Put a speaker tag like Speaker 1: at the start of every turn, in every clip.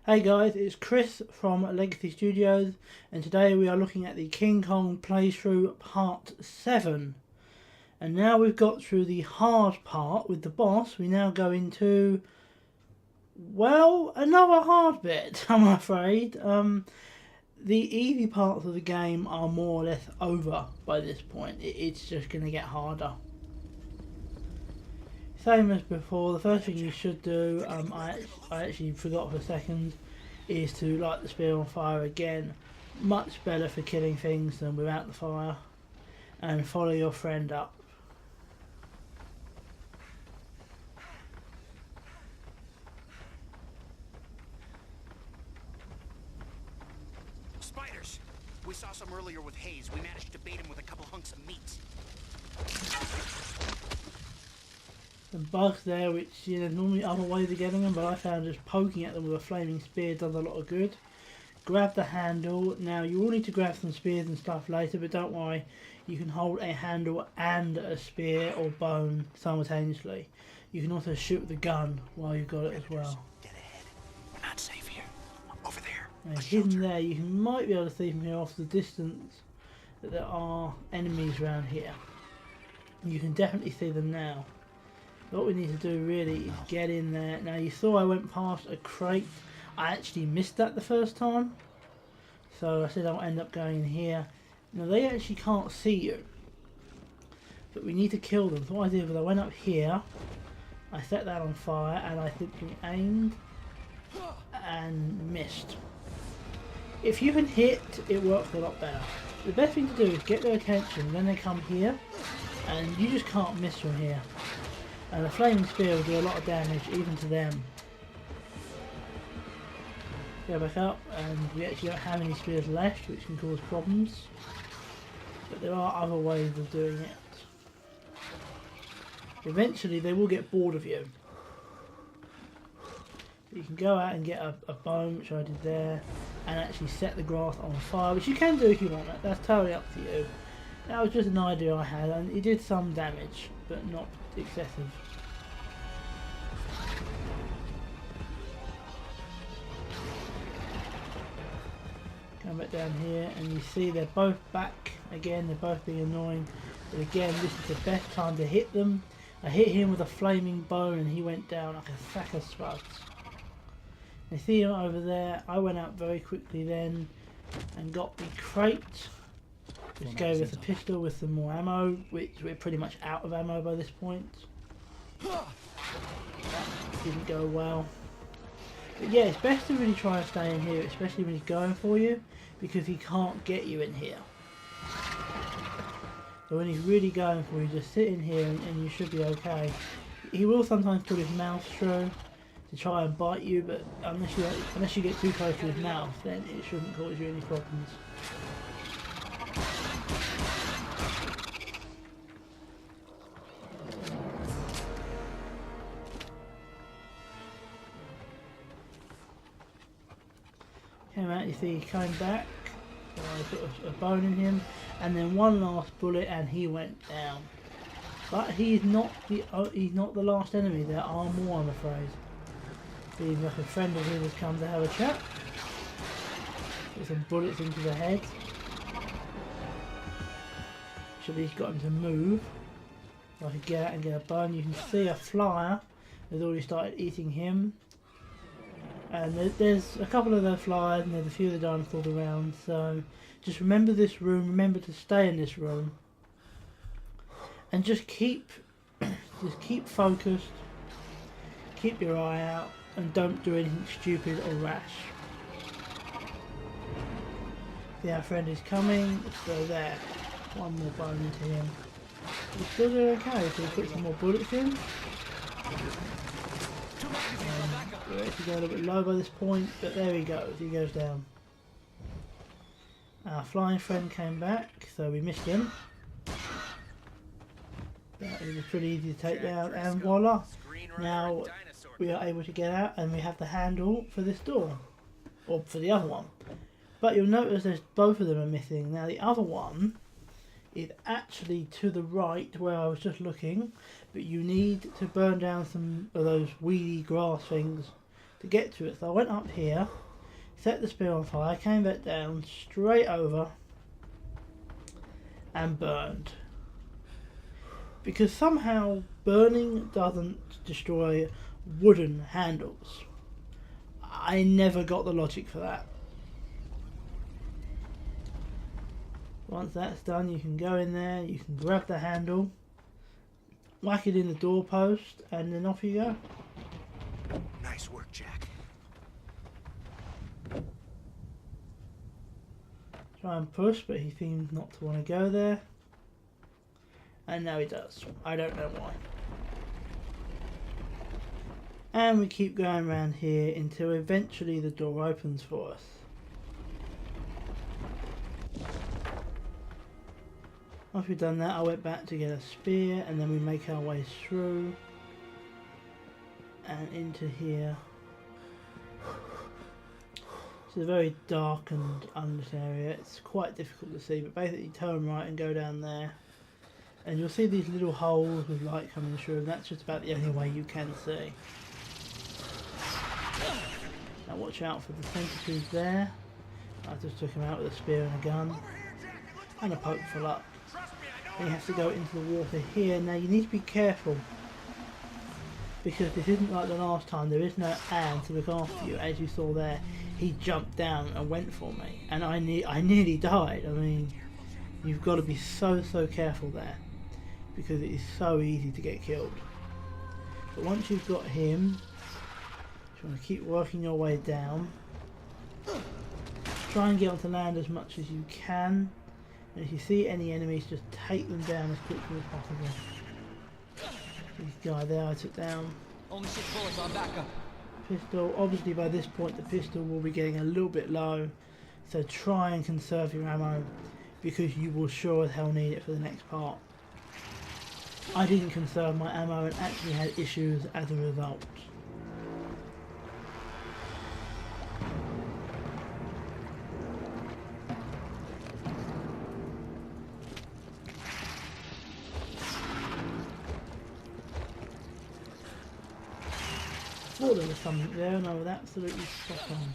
Speaker 1: Hey guys, it's Chris from Legacy Studios, and today we are looking at the King Kong playthrough part 7. And now we've got through the hard part with the boss, we now go into, well, another hard bit, I'm afraid. The easy parts of the game are more or less over by this point. It's just going to get harder. Same as before, the first thing you should do, I actually forgot for a second, is to light the spear on fire again. Much better for killing things than without the fire. And follow your friend up.
Speaker 2: Spiders! We saw some earlier with Hayes. We managed to bait him with a couple hunks of meat.
Speaker 1: Some bugs there, which normally other ways of getting them, but I found just poking at them with a flaming spear does a lot of good. Grab the handle. Now you will need to grab some spears and stuff later, but don't worry, you can hold a handle and a spear or bone simultaneously. You can also shoot the gun while you've got it as well.
Speaker 2: Dead ahead. We're not safe here. Over there.
Speaker 1: Now, hidden there, you might be able to see from here off the distance that there are enemies around here. You can definitely see them now. What we need to do really is get in there. Now you saw I went past a crate. I actually missed that the first time. So I said I'll end up going in here. Now they actually can't see you. But we need to kill them. So what I did was I went up here. I set that on fire and I simply aimed and missed. If you can hit, it works a lot better. The best thing to do is get their attention. Then they come here. And you just can't miss from here. And the flaming spear will do a lot of damage even to them. Go back up, and we actually don't have any spears left, which can cause problems. But there are other ways of doing it. Eventually they will get bored of you. But you can go out and get a bone, which I did there, and actually set the grass on fire, which you can do if you want. That's totally up to you. That was just an idea I had, and it did some damage, but not excessive. Come back down here, and you see they're both back again. They're both being annoying, but again, this is the best time to hit them. I hit him with a flaming bone, and he went down like a sack of spuds. You see him over there. I went out very quickly then, and got the crate. Just go with a pistol with some more ammo, which we're pretty much out of ammo by this point. That didn't go well. But yeah, it's best to really try and stay in here, especially when he's going for you, because he can't get you in here. So when he's really going for you, just sit in here and you should be okay. He will sometimes put his mouth through to try and bite you, but unless you get too close to his mouth, then it shouldn't cause you any problems. Came out, you see, he came back. So I put a bone in him, and then one last bullet, and he went down. But he's not the last enemy. There are more, I'm afraid. Seems like a friend of his has come to have a chat. Put some bullets into the head. Should at least got him to move. So I could get out and get a bone. You can see a flyer has already started eating him. And there's a couple of those flyers, and there's a few of the dinosaurs around, so just remember this room, remember to stay in this room, and just keep focused, keep your eye out, and don't do anything stupid or rash. See, our friend is coming, so there, one more bone into him. He's still doing okay, so we put some more bullets in. We're actually going a little bit low by this point, but there he goes down. Our flying friend came back, so we missed him. That was pretty easy to take down, and voila! Now we are able to get out, and we have the handle for this door, or for the other one. But you'll notice there's both of them are missing. Now the other one is actually to the right where I was just looking, but you need to burn down some of those weedy grass things to get to it. So I went up here, set the spear on fire, came back down, straight over, and burned. Because somehow burning doesn't destroy wooden handles. I never got the logic for that. Once that's done, you can go in there, you can grab the handle, whack it in the doorpost, and then off you go.
Speaker 2: Nice work, Jack.
Speaker 1: Try and push, but he seems not to want to go there. And now he does. I don't know why. And we keep going around here until eventually the door opens for us. After we've done that, I went back to get a spear, and then we make our way through and into here. It's a very dark and unlit area. It's quite difficult to see, but basically turn right and go down there, and you'll see these little holes with light coming through, and that's just about the only way you can see. Now watch out for the centipedes there. I just took him out with a spear and a gun and a poke for luck. Then you have to go into the water here. Now you need to be careful, because this isn't like the last time. There is no Anne to look after you. As you saw there, he jumped down and went for me, and I nearly died. I mean, you've got to be so careful there, because it is so easy to get killed. But once you've got him, you want to keep working your way down. Try and get onto land as much as you can. And if you see any enemies, just take them down as quickly as possible. This guy there I took down.
Speaker 3: Only 6 bullets on backup.
Speaker 1: Pistol. Obviously by this point the pistol will be getting a little bit low. So try and conserve your ammo, because you will sure as hell need it for the next part. I didn't conserve my ammo and actually had issues as a result. I thought there was something there, and I was absolutely spot on.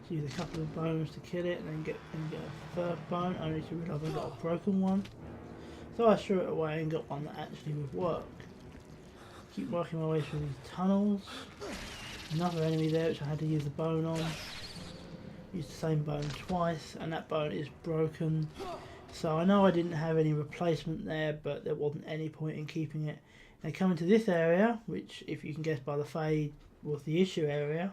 Speaker 1: So use a couple of bones to kill it, and then get a third bone, only to realise I got a broken one. So I threw it away and got one that actually would work. Keep working my way through these tunnels. Another enemy there which I had to use a bone on. Used the same bone twice, and that bone is broken. So I know I didn't have any replacement there, but there wasn't any point in keeping it. Now coming to this area, which if you can guess by the fade was the issue area,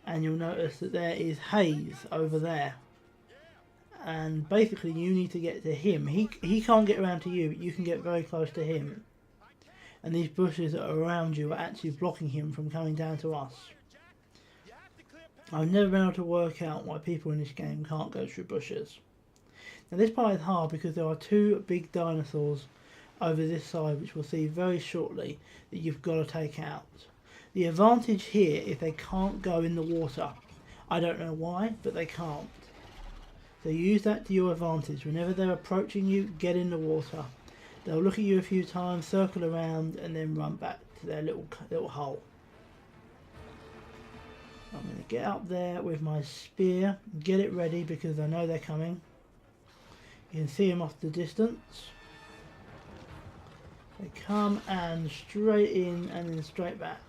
Speaker 1: and you'll notice that there is Hayes over there. And basically you need to get to him. He can't get around to you, but you can get very close to him. And these bushes that are around you are actually blocking him from coming down to us. I've never been able to work out why people in this game can't go through bushes. Now this part is hard because there are 2 big dinosaurs over this side, which we'll see very shortly, that you've got to take out. The advantage here is they can't go in the water. I don't know why, but they can't. So use that to your advantage. Whenever they're approaching you, get in the water. They'll look at you a few times, circle around, and then run back to their little hole. I'm going to get up there with my spear, get it ready because I know they're coming. You can see them off the distance. They come and straight in and then straight back.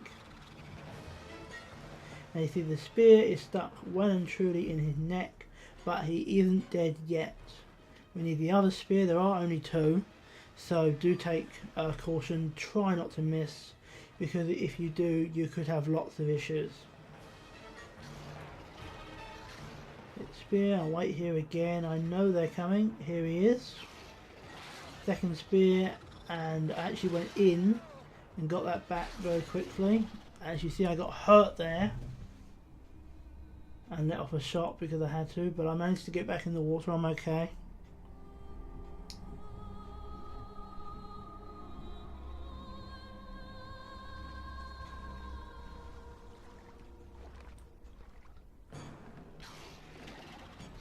Speaker 1: Now you see the spear is stuck well and truly in his neck, but he isn't dead yet. We need the other spear. There are only 2, so do take caution. Try not to miss, because if you do, you could have lots of issues. Hit spear. I'll wait here again. I know they're coming. Here he is. Second spear. And I actually went in and got that back very quickly. As you see, I got hurt there and let off a shot because I had to, but I managed to get back in the water. I'm okay.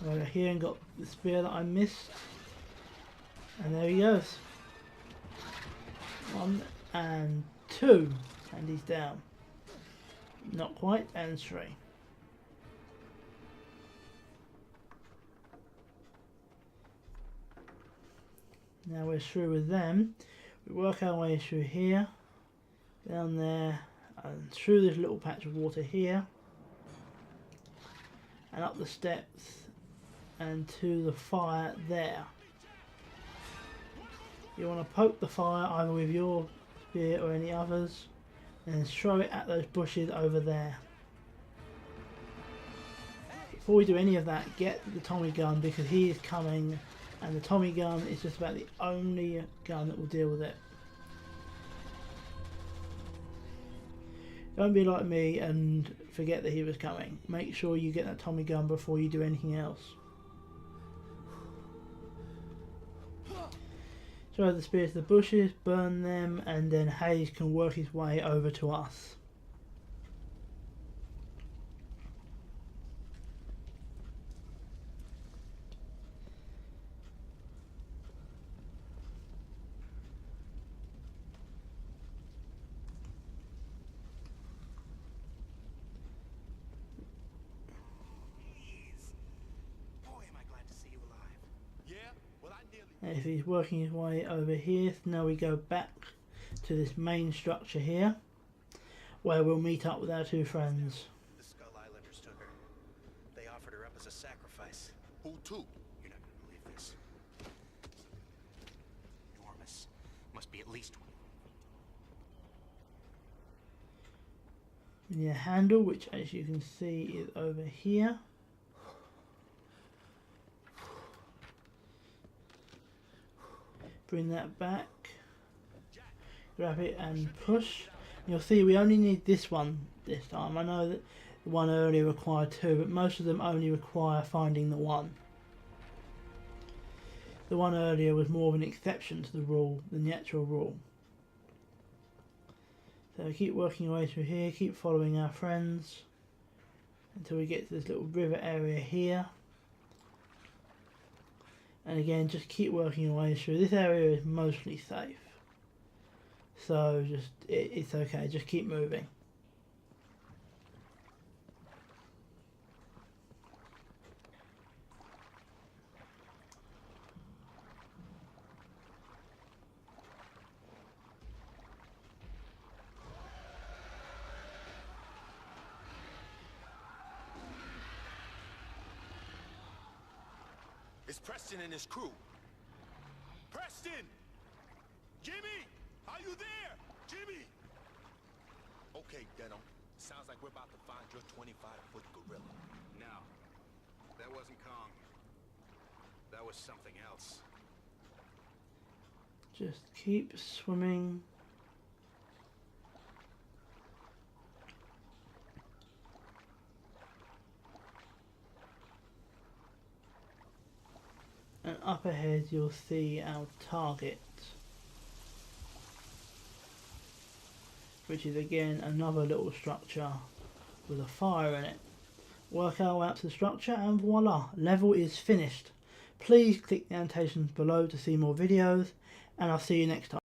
Speaker 1: I got here and got the spear that I missed, and there he goes. 1 and 2, and he's down. Not quite, and 3. Now we're through with them. We work our way through here, down there, and through this little patch of water here, and up the steps and to the fire there. You want to poke the fire either with your spear or any others, and then throw it at those bushes over there. Before we do any of that, get the Tommy gun, because he is coming, and the Tommy gun is just about the only gun that will deal with it. Don't be like me and forget that he was coming. Make sure you get that Tommy gun before you do anything else. Throw the spears to the bushes, burn them, and then Hayes can work his way over to us. If he's working his way over here, now we go back to this main structure here, where we'll meet up with our two friends.
Speaker 2: The Skull Islanders took her. They offered her up as a sacrifice.
Speaker 4: Who to?
Speaker 2: You're not gonna believe this. Enormous. Must be at least 20.
Speaker 1: Your handle, which as you can see is over here. Bring that back, grab it and push. You'll see we only need this one this time. I know that the one earlier required 2, but most of them only require finding the one. The one earlier was more of an exception to the rule than the actual rule. So keep working your way through here, keep following our friends until we get to this little river area here. And again, just keep working your way through. This area is mostly safe, so just it's okay, just keep moving.
Speaker 4: It's Preston and his crew. Preston! Jimmy! Are you there? Jimmy! Okay, Denim. Sounds like we're about to find your 25-foot gorilla.
Speaker 2: No. That wasn't Kong. That was something else.
Speaker 1: Just keep swimming. And up ahead you'll see our target, which is again another little structure with a fire in it. Work our way up to the structure and voila, level is finished. Please click the annotations below to see more videos, and I'll see you next time.